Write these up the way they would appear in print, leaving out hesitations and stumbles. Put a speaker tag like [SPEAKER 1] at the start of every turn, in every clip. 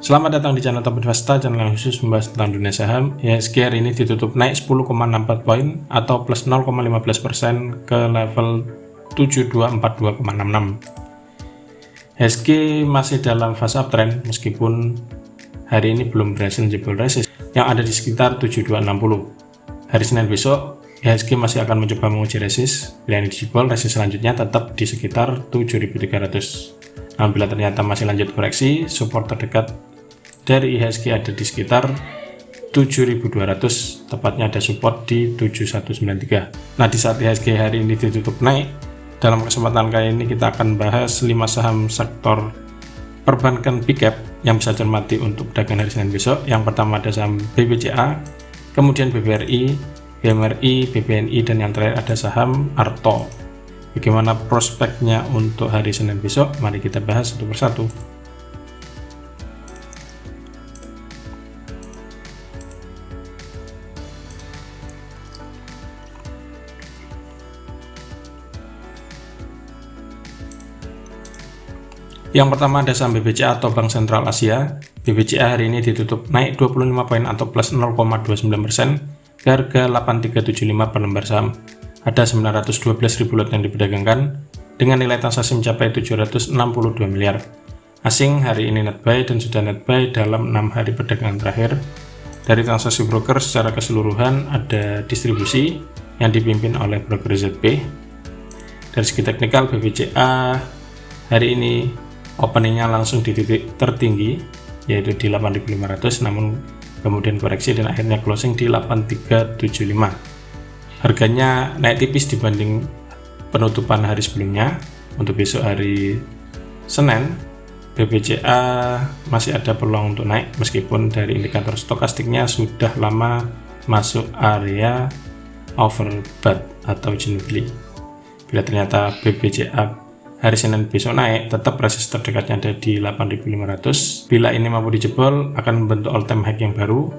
[SPEAKER 1] Selamat datang di channel Top Investa, channel yang khusus membahas tentang dunia saham. IHSG hari ini ditutup naik 10,64 poin atau plus 0,15% ke level 7242,66. IHSG masih dalam fase uptrend meskipun hari ini belum berhasil jebol resist yang ada di sekitar 7260. Hari Senin besok IHSG masih akan mencoba menguji resist. Bila ini dijebol, resist selanjutnya tetap di sekitar 7300. Namun bila ternyata masih lanjut koreksi, support terdekat dari IHSG ada di sekitar 7200, tepatnya ada support di 7193. Nah, di saat IHSG hari ini ditutup naik, dalam kesempatan kali ini kita akan bahas 5 saham sektor perbankan big cap yang bisa cermati untuk perdagangan hari Senin besok. Yang pertama ada saham BBCA, kemudian BBRI, BMRI, BBNI, dan yang terakhir ada saham Arto. Bagaimana prospeknya untuk hari Senin besok? Mari kita bahas satu persatu. Yang pertama ada saham BBCA atau Bank Sentral Asia. BBCA hari ini ditutup naik 25 poin atau plus 0,29% ke harga 8375 per lembar saham. Ada 912.000 lot yang diperdagangkan dengan nilai transaksi mencapai 762 miliar. Asing hari ini net buy dan sudah net buy dalam 6 hari perdagangan terakhir. Dari transaksi broker secara keseluruhan ada distribusi yang dipimpin oleh broker ZP. Dari segi teknikal BBCA hari ini openingnya langsung di titik tertinggi yaitu di 8.500, namun kemudian koreksi dan akhirnya closing di 8.375. Harganya naik tipis dibanding penutupan hari sebelumnya. Untuk besok hari Senin, BBCA masih ada peluang untuk naik meskipun dari indikator stokastiknya sudah lama masuk area overbought atau jenuh beli. Bila ternyata BBCA hari Senin besok naik, tetap resist terdekatnya ada di 8.500. Bila ini mampu dijebol, akan membentuk all time high yang baru.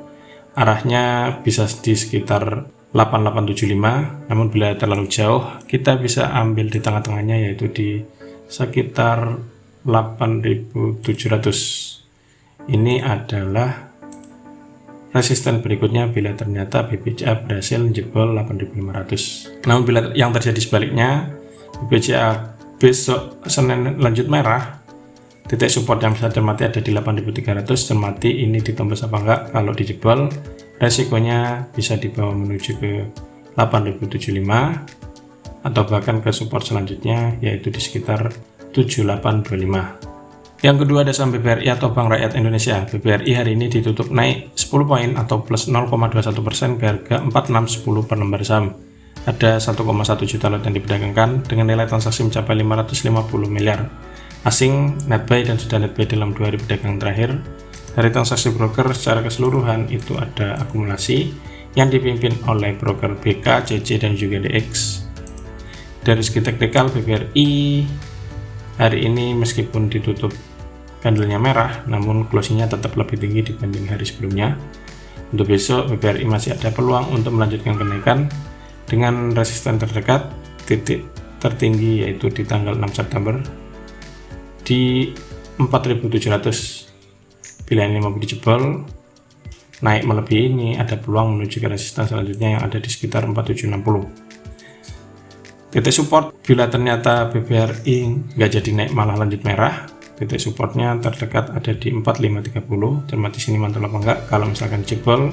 [SPEAKER 1] Arahnya bisa di sekitar 8875. Namun bila terlalu jauh, kita bisa ambil di tengah-tengahnya yaitu di sekitar 8700. Ini adalah resisten berikutnya bila ternyata BBCA berhasil menjebol 8500. Namun bila yang terjadi sebaliknya, BBCA besok Senin lanjut merah, titik support yang bisa cermati ada di 8300. Cermati ini ditembus apa enggak. Kalau dijebol, resikonya bisa dibawa menuju ke 8075 atau bahkan ke support selanjutnya yaitu di sekitar 7825. Yang kedua ada saham BBRI atau Bank Rakyat Indonesia. BBRI hari ini ditutup naik 10 poin atau plus 0,21% ke harga 4610 per lembar saham. Ada 1,1 juta lot yang diperdagangkan dengan nilai transaksi mencapai 550 miliar. Asing net buy dan sudah net buy dalam 2 hari perdagangan terakhir. Dari transaksi broker secara keseluruhan itu ada akumulasi yang dipimpin oleh broker BK, CC, dan juga DX. Dari segi teknikal BBRI hari ini meskipun ditutup candlenya merah, namun closingnya tetap lebih tinggi dibanding hari sebelumnya. Untuk besok BBRI masih ada peluang untuk melanjutkan kenaikan dengan resisten terdekat titik tertinggi yaitu di tanggal 6 September di 4700. Bila ini mampu dijebol naik melebihi ini, ada peluang menuju ke resisten selanjutnya yang ada di sekitar 4760. Titik support bila ternyata BBRI nggak jadi naik malah lanjut merah, titik supportnya terdekat ada di 4530. Cermati sini mantul apa enggak. Kalau misalkan jebol,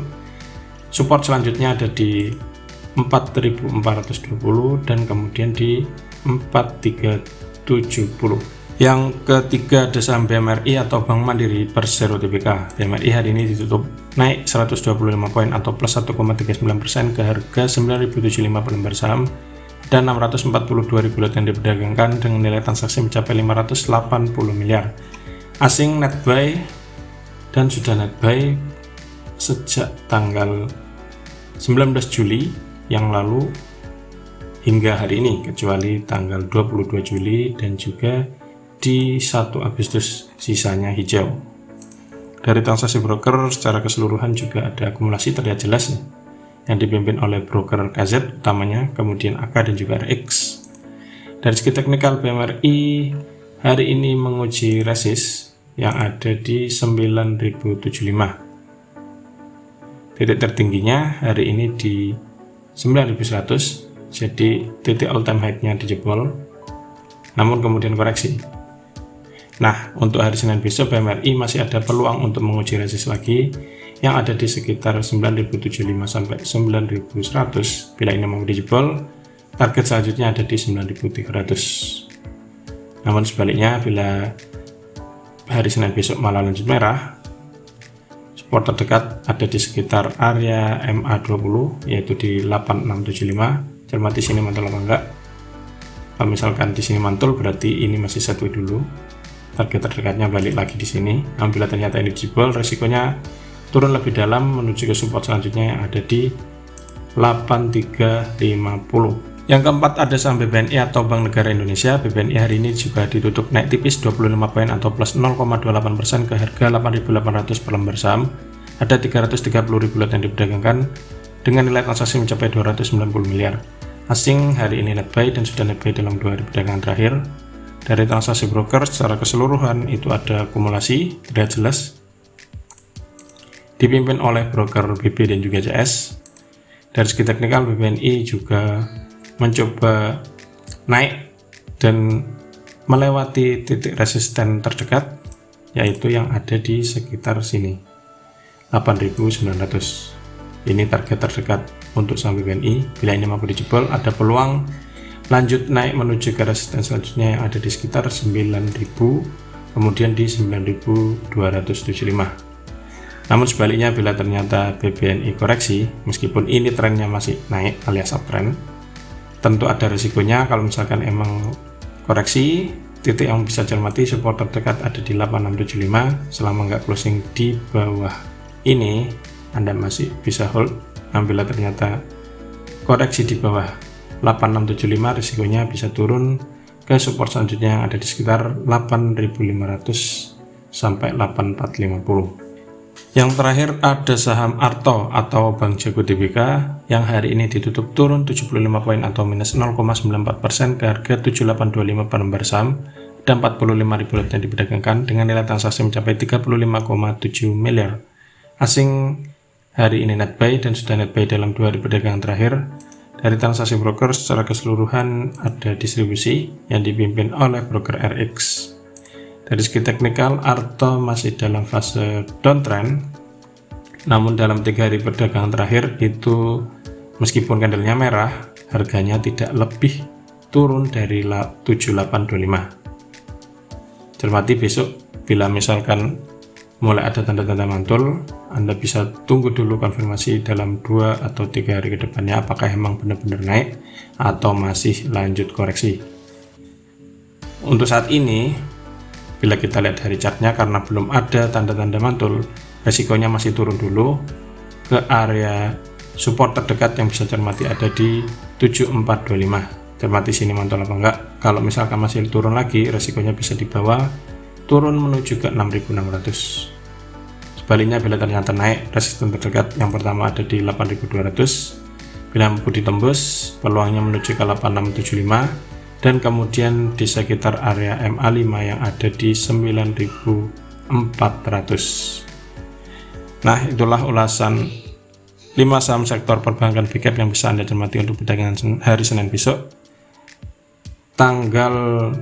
[SPEAKER 1] support selanjutnya ada di 4420 dan kemudian di 4370. Yang ketiga ada saham BMRI atau Bank Mandiri Persero Tbk. BMRI hari ini ditutup naik 125 poin atau plus 1,39% ke harga 9075 per lembar saham dan 642.000 lot yang diperdagangkan dengan nilai transaksi mencapai 580 miliar. Asing net buy dan sudah net buy sejak tanggal 19 Juli yang lalu hingga hari ini, kecuali tanggal 22 Juli dan juga di 1 Agustus sisanya hijau. Dari transaksi broker secara keseluruhan juga ada akumulasi terlihat jelas yang dipimpin oleh broker KZ utamanya, kemudian AK dan juga RX. Dari segi teknikal BMRI hari ini menguji resist yang ada di 9.075. Titik tertingginya hari ini di 9.100, jadi titik all time high-nya dijebol, namun kemudian koreksi. Nah, untuk hari Senin besok BMRI masih ada peluang untuk menguji resist lagi yang ada di sekitar 9.075 sampai 9.100. Bila ini mau dijebol, target selanjutnya ada di 9.300. Namun sebaliknya, bila hari Senin besok malah lanjut merah, support terdekat ada di sekitar area MA20, yaitu di 8675. Cermati sini mantul apa enggak. Kalau misalkan di sini mantul, berarti ini masih sideways dulu. Target terdekatnya balik lagi di sini. Bila ternyata ini dijebol, resikonya turun lebih dalam menuju ke support selanjutnya yang ada di 8350. Yang keempat ada saham BBNI atau Bank Negara Indonesia. BBNI hari ini juga ditutup naik tipis 25 poin atau plus 0,28% ke harga 8.800 per lembar saham. Ada 330.000 lot yang diperdagangkan dengan nilai transaksi mencapai 290 miliar. Asing hari ini net buy dan sudah net buy dalam 2 hari perdagangan terakhir. Dari transaksi broker secara keseluruhan itu ada akumulasi, terlihat jelas, dipimpin oleh broker BB dan juga CS. Dari segi teknikal, BBNI juga mencoba naik dan melewati titik resisten terdekat, yaitu yang ada di sekitar sini, 8.900. Ini target terdekat untuk saham BBNI. Bila ini mampu dijebol, ada peluang lanjut naik menuju ke resisten selanjutnya yang ada di sekitar 9.000, kemudian di 9.275. Namun sebaliknya, bila ternyata BBNI koreksi, meskipun ini trennya masih naik alias uptrend, tentu ada risikonya. Kalau misalkan emang koreksi, titik yang bisa cermati support terdekat ada di 8675. Selama nggak closing di bawah ini, Anda masih bisa hold. Bila ternyata koreksi di bawah 8675, risikonya bisa turun ke support selanjutnya yang ada di sekitar 8.500 sampai 8.450. Yang terakhir ada saham Arto atau Bank Jago Tbk yang hari ini ditutup turun 75 poin atau minus 0,94% ke harga 7825 per lembar saham. Ada 45.000 lot yang diperdagangkan dengan nilai transaksi mencapai 35,7 miliar. Asing hari ini net buy dan sudah net buy dalam 2 hari perdagangan terakhir. Dari transaksi broker secara keseluruhan ada distribusi yang dipimpin oleh broker RX. Dari segi teknikal, Arto masih dalam fase downtrend, namun dalam 3 hari perdagangan terakhir itu meskipun candlenya merah, harganya tidak lebih turun dari 7825. Cermati besok, bila misalkan mulai ada tanda-tanda mantul, Anda bisa tunggu dulu konfirmasi dalam 2 atau 3 hari ke depannya apakah emang benar-benar naik atau masih lanjut koreksi. Untuk saat ini, bila kita lihat dari chartnya, karena belum ada tanda-tanda mantul, resikonya masih turun dulu ke area support terdekat yang bisa cermati ada di 7425. Cermati sini mantul apa enggak. Kalau misalkan masih turun lagi, resikonya bisa dibawa turun menuju ke 6.600. Sebaliknya, bila ternyata naik, resisten terdekat yang pertama ada di 8.200. Bila mampu ditembus, peluangnya menuju ke 8675 dan kemudian di sekitar area MA5 yang ada di 9.400. Nah, itulah ulasan 5 saham sektor perbankan big cap yang bisa Anda cermati untuk perdagangan hari Senin besok, tanggal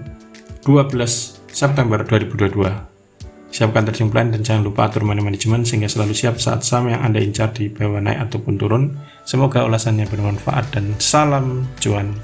[SPEAKER 1] 12 September 2022. Siapkan trading plan dan jangan lupa atur money management sehingga selalu siap saat saham yang Anda incar di bawah naik ataupun turun. Semoga ulasannya bermanfaat dan salam cuan.